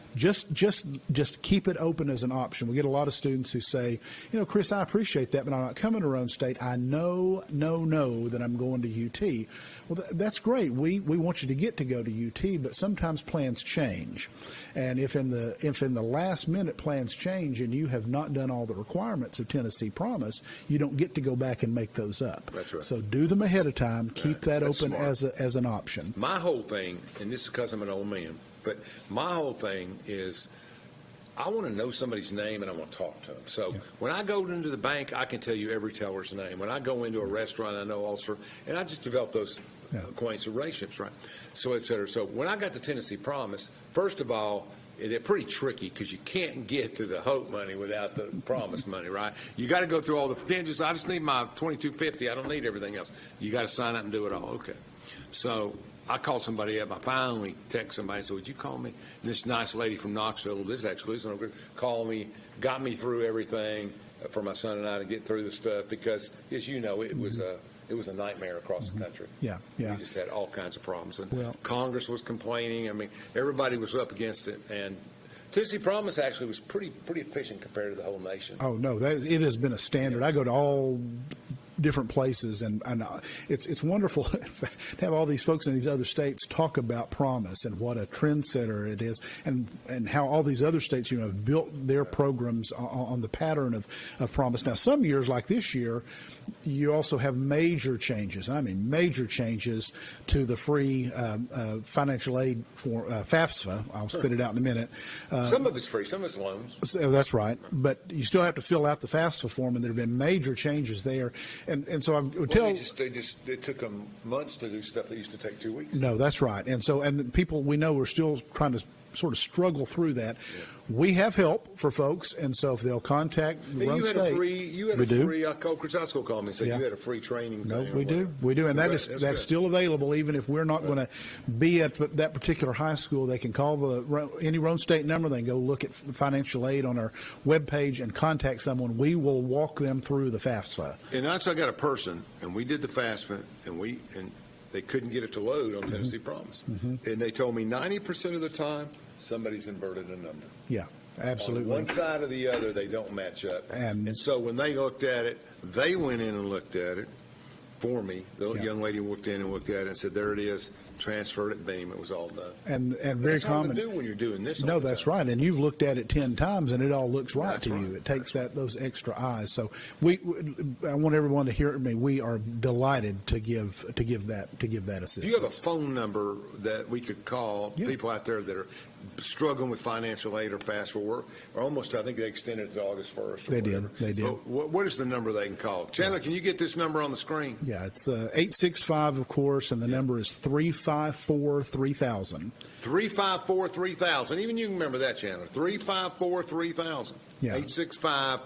Just keep it open as an option. We get a lot of students who say, Chris, I appreciate that, but I'm not coming to Roane State. I know that I'm going to UT. Well, that's great. We want you to go to UT, but sometimes plans change. And if in the last minute plans change and you have not done all the requirements of Tennessee Promise, you don't get to go back and make those up. That's right. So do them ahead of time. Keep that open as an option. My whole thing, and this is because I'm an old man, but my whole thing is I want to know somebody's name and I want to talk to them. So when I go into the bank, I can tell you every teller's name. When I go into a restaurant, I know also, and I just develop those acquaintance relationships, right? So, et cetera. So when I got the Tennessee Promise, first of all, they're pretty tricky because you can't get to the Hope money without the Promise money, right? You got to go through all the hinges. I just need my $22.50. I don't need everything else. You got to sign up and do it all. Okay. So I called somebody up. I finally texted somebody and said, would you call me? And this nice lady from Knoxville, who lives actually, called me, got me through everything for my son and I to get through the stuff because, as you know, it was a nightmare across the country. Yeah. We just had all kinds of problems. And Congress was complaining. I mean, everybody was up against it. And Tennessee Promise actually was pretty efficient compared to the whole nation. Oh, no. It has been a standard. I go to all different places, and it's wonderful to have all these folks in these other states talk about Promise and what a trendsetter it is, and how all these other states have built their programs on the pattern of Promise. Now, some years like this year, you also have major changes. I mean, major changes to the free financial aid for FAFSA. I'll spit it out in a minute. Some of it's free, some of it's loans. So that's right, but you still have to fill out the FAFSA form, and there have been major changes there. And so I would tell. It took them months to do stuff that used to take 2 weeks. No, that's right. And the people we know are still trying to sort of struggle through that. We have help for folks, and so if they'll contact Roane State, you had a free Oak Ridge High School called me and said you had a free training. No, we do, and that's still available. Even if we're not going to be at that particular high school, they can call any Roane State number. They can go look at financial aid on our webpage and contact someone. We will walk them through the FAFSA. And I got a person, and we did the FAFSA, and they couldn't get it to load on Tennessee Promise, and they told me 90% of the time somebody's inverted a number. Yeah, absolutely. On one side or the other, they don't match up. And so when they looked at it, they went in and looked at it for me. The young lady walked in and looked at it and said, there it is, transferred it, beam, it was all done. And very common. That's hard to do when you're doing this. No, that's right. And you've looked at it 10 times, and it all looks right to you. It takes those extra eyes. So I want everyone to hear me. We are delighted to give that assistance. Do you have a phone number that we could call people out there that are struggling with financial aid or FAFSA work, or almost, I think they extended it to August 1st. They did. What is the number they can call? Chandler, can you get this number on the screen? Yeah, it's 865, of course, and the number is 354-3000. 354-3000. Even you can remember that, Chandler. 354-3000. Yeah. 865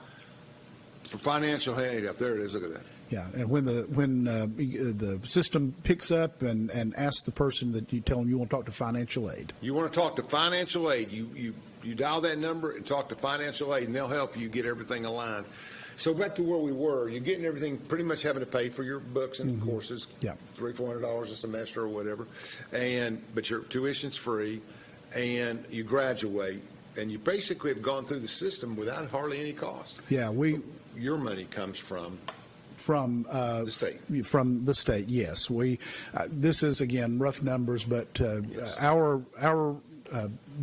for financial aid. Up there it is. Look at that. Yeah, and when the system picks up and asks the person that you tell them you want to talk to financial aid. You want to talk to financial aid, you dial that number and talk to financial aid, and they'll help you get everything aligned. So back to where we were, you're getting everything, pretty much having to pay for your books and courses, $300-400 a semester or whatever, but your tuition's free, and you graduate, and you basically have gone through the system without hardly any cost. Yeah, your money comes from the state. From the state, yes. This is, again, rough numbers, but our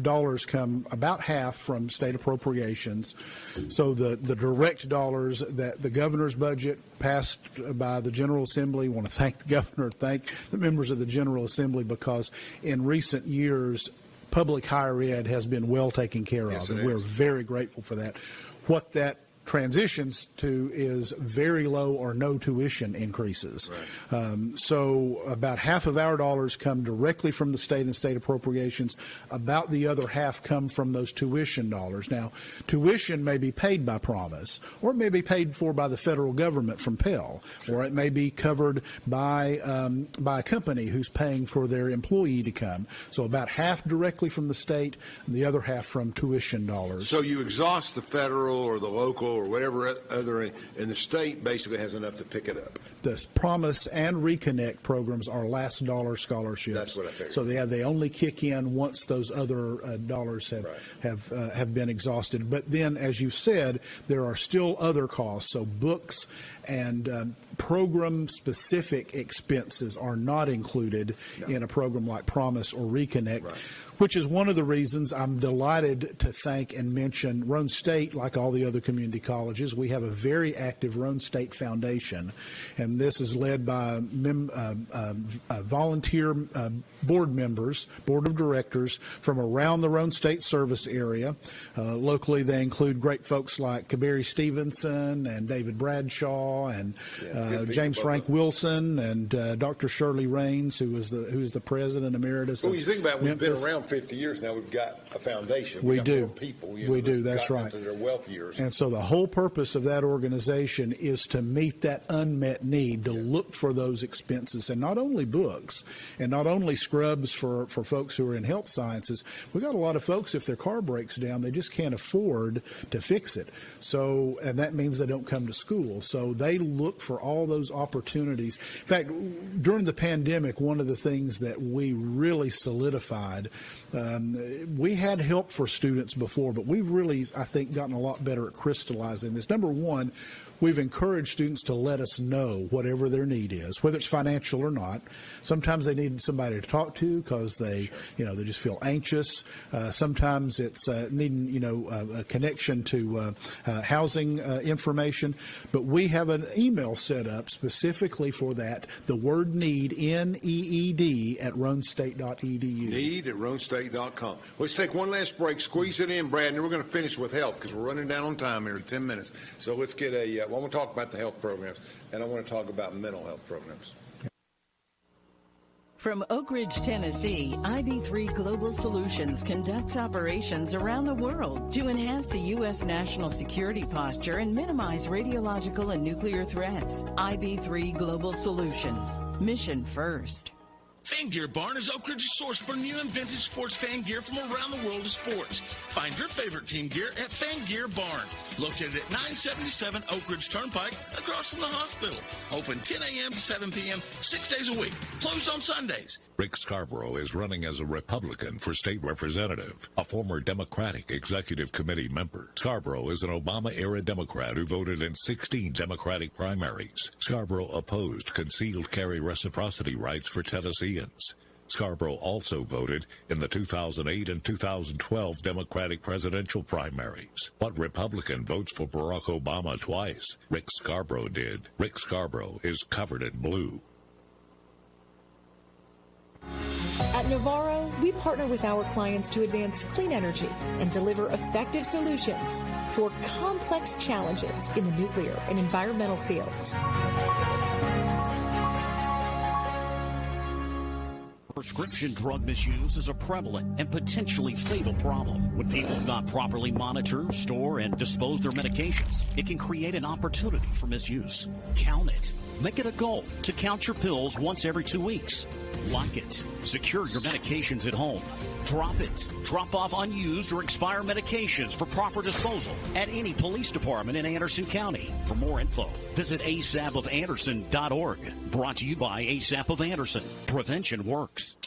dollars come about half from state appropriations. So the direct dollars that the governor's budget passed by the General Assembly, want to thank the governor, thank the members of the General Assembly, because in recent years, public higher ed has been well taken care of, and we're very grateful for that. What that transitions to is very low or no tuition increases. Right. So about half of our dollars come directly from the state and state appropriations. About the other half come from those tuition dollars. Now, tuition may be paid by Promise, or it may be paid for by the federal government from Pell, or it may be covered by a company who's paying for their employee to come. So about half directly from the state, and the other half from tuition dollars. So you exhaust the federal or the local or whatever other, and the state basically has enough to pick it up. The Promise and Reconnect programs are last dollar scholarships. That's what I figured. So they only kick in once those other dollars have been exhausted. But then, as you said, there are still other costs. So books and program-specific expenses are not included in a program like Promise or Reconnect. Right. Which is one of the reasons I'm delighted to thank and mention Roane State. Like all the other community colleges, we have a very active Roane State Foundation, and this is led by volunteer board members, board of directors from around the Roane State service area. Locally, they include great folks like Kaberi Stevenson and David Bradshaw and James Frank Wilson and Dr. Shirley Raines, who's the president emeritus. Well, you think about it, we've been around 50 years now. We've got a foundation. We do. More people. We do. That's right. Into their wealth years. And so the whole purpose of that organization is to meet that unmet need, to look for those expenses, and not only books, and not only scrubs for folks who are in health sciences. We got a lot of folks, if their car breaks down, they just can't afford to fix it. So, and that means they don't come to school. So they look for all those opportunities. In fact, during the pandemic, one of the things that we really solidified, we had help for students before, but we've really, I think, gotten a lot better at crystallizing this. Number one, we've encouraged students to let us know whatever their need is, whether it's financial or not. Sometimes they need somebody to talk to because they just feel anxious. Sometimes it's needing, a connection to housing information. But we have an email set up specifically for that. The word NEED, N-E-E-D, at roanestate.edu. Need at roanestate.com. Let's take one last break. Squeeze it in, Brad, and then we're going to finish with health because we're running down on time here in 10 minutes. So let's get I want to talk about the health programs, and I want to talk about mental health programs. From Oak Ridge, Tennessee, ID3 Global Solutions conducts operations around the world to enhance the U.S. national security posture and minimize radiological and nuclear threats. ID3 Global Solutions. Mission first. Fan Gear Barn is Oak Ridge's source for new and vintage sports fan gear from around the world of sports. Find your favorite team gear at Fan Gear Barn, located at 977 Oak Ridge Turnpike, across from the hospital. Open 10 a.m. to 7 p.m., 6 days a week. Closed on Sundays. Rick Scarborough is running as a Republican for state representative, a former Democratic executive committee member. Scarborough is an Obama-era Democrat who voted in 16 Democratic primaries. Scarborough opposed concealed carry reciprocity rights for Tennesseans. Scarborough also voted in the 2008 and 2012 Democratic presidential primaries. What Republican votes for Barack Obama twice? Rick Scarborough did. Rick Scarborough is covered in blue. At Navarro, we partner with our clients to advance clean energy and deliver effective solutions for complex challenges in the nuclear and environmental fields. Prescription drug misuse is a prevalent and potentially fatal problem. When people do not properly monitor, store, and dispose their medications, it can create an opportunity for misuse. Count it. Make it a goal to count your pills once every 2 weeks. Lock it. Secure your medications at home. Drop it. Drop off unused or expired medications for proper disposal at any police department in Anderson County. For more info, visit asapofanderson.org. Brought to you by ASAP of Anderson. Prevention works.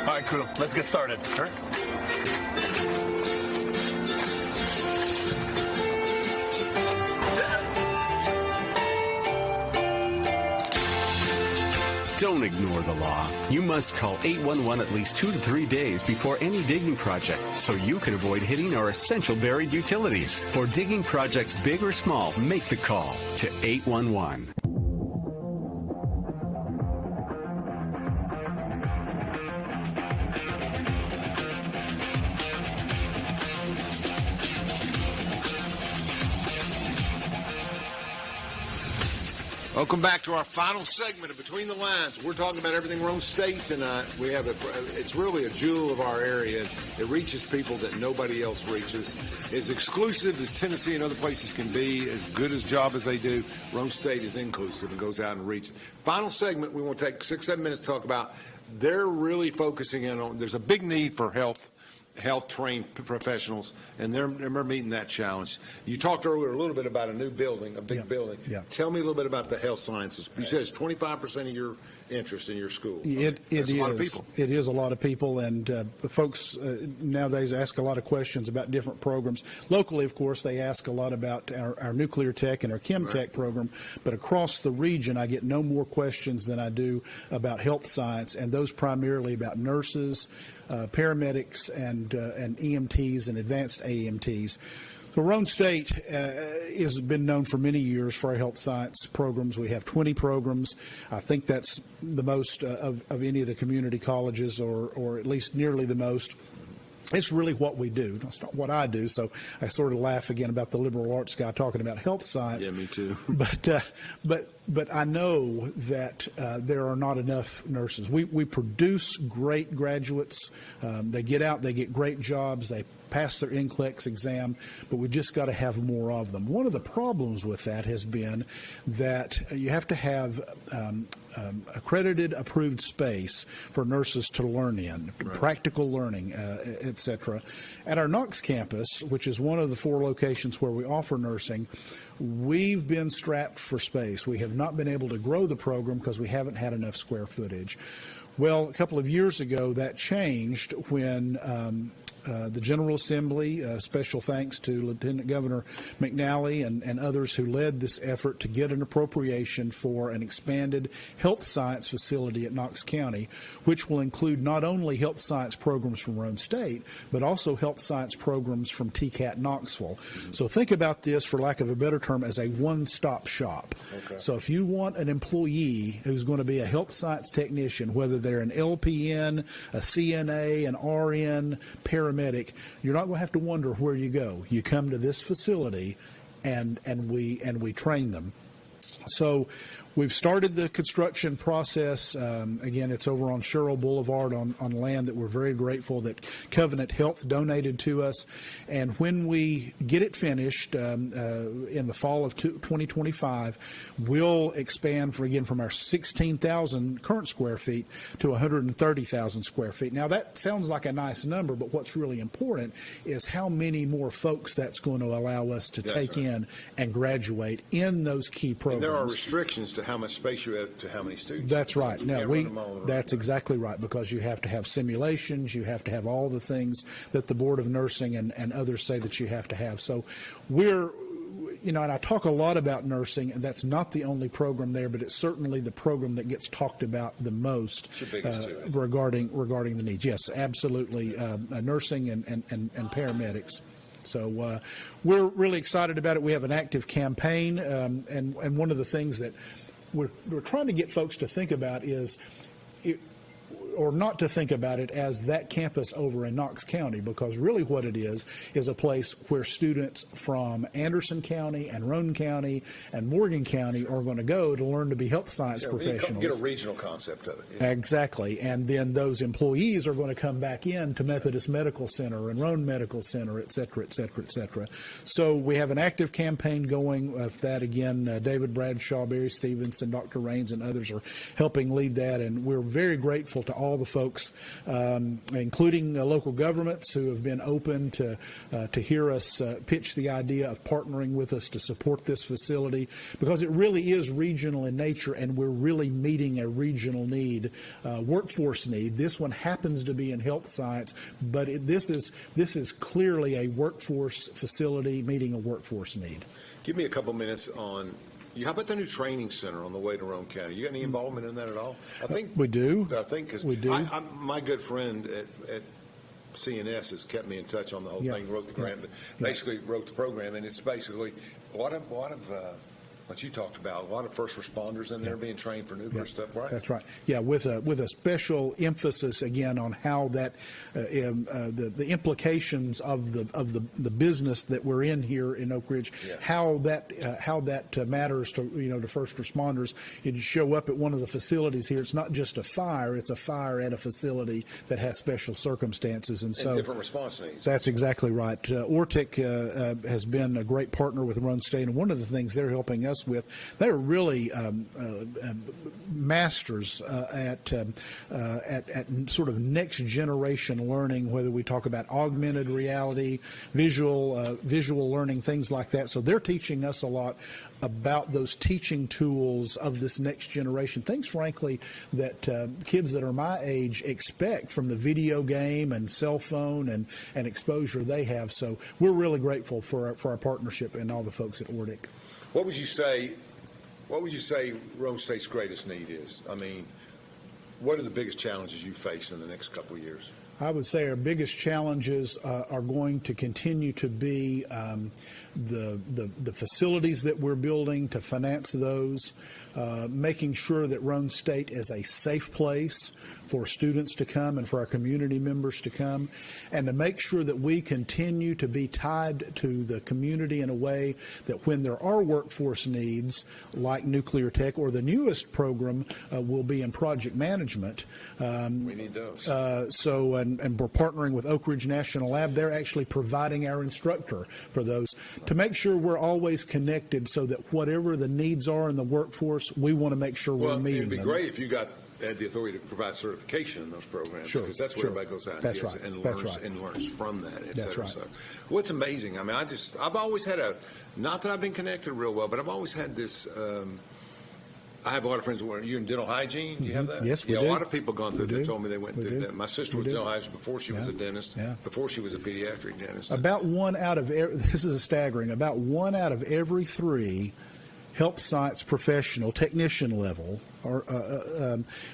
All right, crew, let's get started. All right. Don't ignore the law. You must call 811 at least 2 to 3 days before any digging project so you can avoid hitting our essential buried utilities. For digging projects big or small, make the call to 811. Welcome back to our final segment of Between the Lines. We're talking about everything Roane State tonight. We have it's really a jewel of our area. It reaches people that nobody else reaches. As exclusive as Tennessee and other places can be, as good as job as they do, Roane State is inclusive and goes out and reaches. Final segment, we want to take 6-7 minutes to talk about. They're really focusing in on, there's a big need for health-trained professionals, and they're meeting that challenge. You talked earlier a little bit about a new building, a big building. Yeah. Tell me a little bit about the health sciences. You said it's 25% of your interest in your school. It is a lot of people. It is a lot of people, and folks nowadays ask a lot of questions about different programs. Locally, of course, they ask a lot about our nuclear tech and our chem tech program, but across the region, I get no more questions than I do about health science, and those primarily about nurses, paramedics, and EMTs and advanced AMTs. So Roane State has been known for many years for our health science programs. We have 20 programs. I think that's the most of any of the community colleges, or at least nearly the most. It's really what we do. It's not what I do, so I sort of laugh again about the liberal arts guy talking about health science. Yeah, me too. But I know that there are not enough nurses. We produce great graduates. They get out, they get great jobs, they pass their NCLEX exam, but we just got to have more of them. One of the problems with that has been that you have to have accredited, approved space for nurses to learn in, practical learning, etc. At our Knox campus, which is one of the 4 locations where we offer nursing, we've been strapped for space. We have not been able to grow the program because we haven't had enough square footage. Well, a couple of years ago, that changed when the General Assembly, special thanks to Lieutenant Governor McNally and others who led this effort to get an appropriation for an expanded health science facility at Knox County, which will include not only health science programs from Roane State, but also health science programs from TCAT Knoxville. So think about this, for lack of a better term, as a one-stop shop. Okay. So if you want an employee who's going to be a health science technician, whether they're an LPN, a CNA, an RN, paramedic, you're not going to have to wonder where you go. You come to this facility, and we train them. So we've started the construction process. Again, it's over on Sherrill Boulevard on land that we're very grateful that Covenant Health donated to us. And when we get it finished in the fall of 2025, we'll expand from our 16,000 current square feet to 130,000 square feet. Now, that sounds like a nice number, but what's really important is how many more folks that's going to allow us to take in and graduate in those key programs. And there are restrictions to how much space you have to how many students. That's right. That's exactly right, because you have to have simulations, you have to have all the things that the Board of Nursing and others say that you have to have. So and I talk a lot about nursing, and that's not the only program there, but it's certainly the program that gets talked about the most regarding the needs. Yes, absolutely. Nursing and paramedics. So we're really excited about it. We have an active campaign, and one of the things that we're trying to get folks to think about is or not to think about it as that campus over in Knox County, because really what it is a place where students from Anderson County and Roane County and Morgan County are going to go to learn to be health science professionals. Get a regional concept of it. Yeah. Exactly. And then those employees are going to come back in to Methodist Medical Center and Roane Medical Center, et cetera, et cetera, et cetera. So we have an active campaign going with that. Again, David Bradshaw, Barry Stevenson, Dr. Raines, and others are helping lead that. And we're very grateful to all the folks, including local governments who have been open to hear us pitch the idea of partnering with us to support this facility, because it really is regional in nature, and we're really meeting a regional need, workforce need. This one happens to be in health science, but this is clearly a workforce facility meeting a workforce need. Give me a couple minutes on. How about the new training center on the way to Roane County? You got any involvement in that at all? I think we do. I think because my good friend at CNS has kept me in touch on the whole thing. Wrote the grant, but basically wrote the program, and it's basically a lot of what you talked about. A lot of first responders in there being trained for nuclear stuff, right? That's right. Yeah, with a special emphasis again on how that the implications of the business that we're in here in Oak Ridge, how that matters to to first responders. You show up at one of the facilities here. It's not just a fire; it's a fire at a facility that has special circumstances, and so different response needs. That's exactly right. Ortic has been a great partner with Roane State, and one of the things they're helping us with, they're really masters at sort of next generation learning, whether we talk about augmented reality, visual learning, things like that. So they're teaching us a lot about those teaching tools of this next generation, things frankly that kids that are my age expect from the video game and cell phone and exposure they have. So we're really grateful for our partnership and all the folks at Ortic. What would you say Roane State's greatest need is? I mean, what are the biggest challenges you face in the next couple of years? I would say our biggest challenges are going to continue to be the facilities that we're building, to finance those, making sure that Roane State is a safe place for students to come and for our community members to come, and to make sure that we continue to be tied to the community in a way that when there are workforce needs like nuclear tech, or the newest program will be in project management. We need those. And we're partnering with Oak Ridge National Lab. They're actually providing our instructor for those to make sure we're always connected, so that whatever the needs are in the workforce, we want to make sure we're meeting them. It'd be great if you had the authority to provide certification in those programs, because that's where everybody goes out and learns from that, et cetera. So, what's amazing, I mean, I've always had not that I've been connected real well, but I've always had this. I have a lot of friends who are in dental hygiene. Do you have that? Yes, we do. A lot of people gone through that told me they went through that. My sister was dental hygiene before she was a dentist, before she was a pediatric dentist. About one out of this is staggering. About 1 out of every 3 health science professional, technician level, or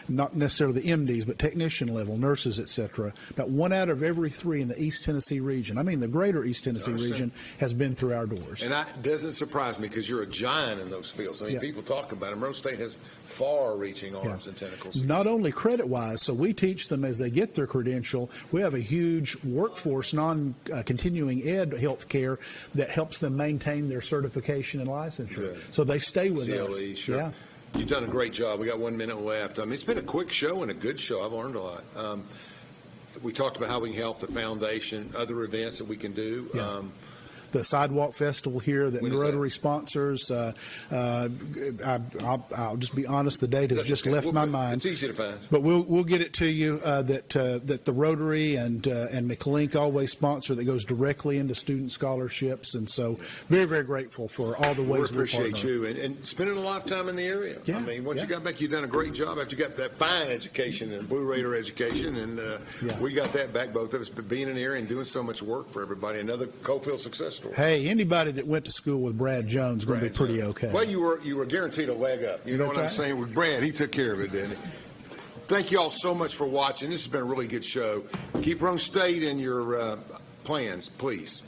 not necessarily the MDs, but technician level, nurses, etc. About 1 out of every 3 in the East Tennessee region, I mean the greater East Tennessee region, has been through our doors. And that doesn't surprise me because you're a giant in those fields. I mean, people talk about them. Roane State has far-reaching arms and tentacles. Not only credit-wise, so we teach them as they get their credential. We have a huge workforce, non-continuing ed health care that helps them maintain their certification and licensure. Good. So they stay with CLE, us. Sure. Yeah. You've done a great job. We got 1 minute left. I mean, it's been a quick show and a good show. I've learned a lot. We talked about how we can help the foundation, other events that we can do. Yeah. The Sidewalk Festival here that Rotary sponsors. I'll just be honest, the date has just left my mind. It's easy to find. But we'll get it to you that the Rotary and McLink always sponsor that goes directly into student scholarships. And so very, very grateful for all the ways we appreciate you and spending a lot of time in the area. Yeah. I mean, once you got back, you've done a great job after you got that fine education and Blue Raider education. And we got that back, both of us, but being in the area and doing so much work for everybody. Another Cofield success story. Hey, anybody that went to school with Brad Jones is going to be pretty okay. Well, you were guaranteed a leg up. You know what I'm saying? With Brad, he took care of it, didn't he? Thank you all so much for watching. This has been a really good show. Keep Roane State in your plans, please.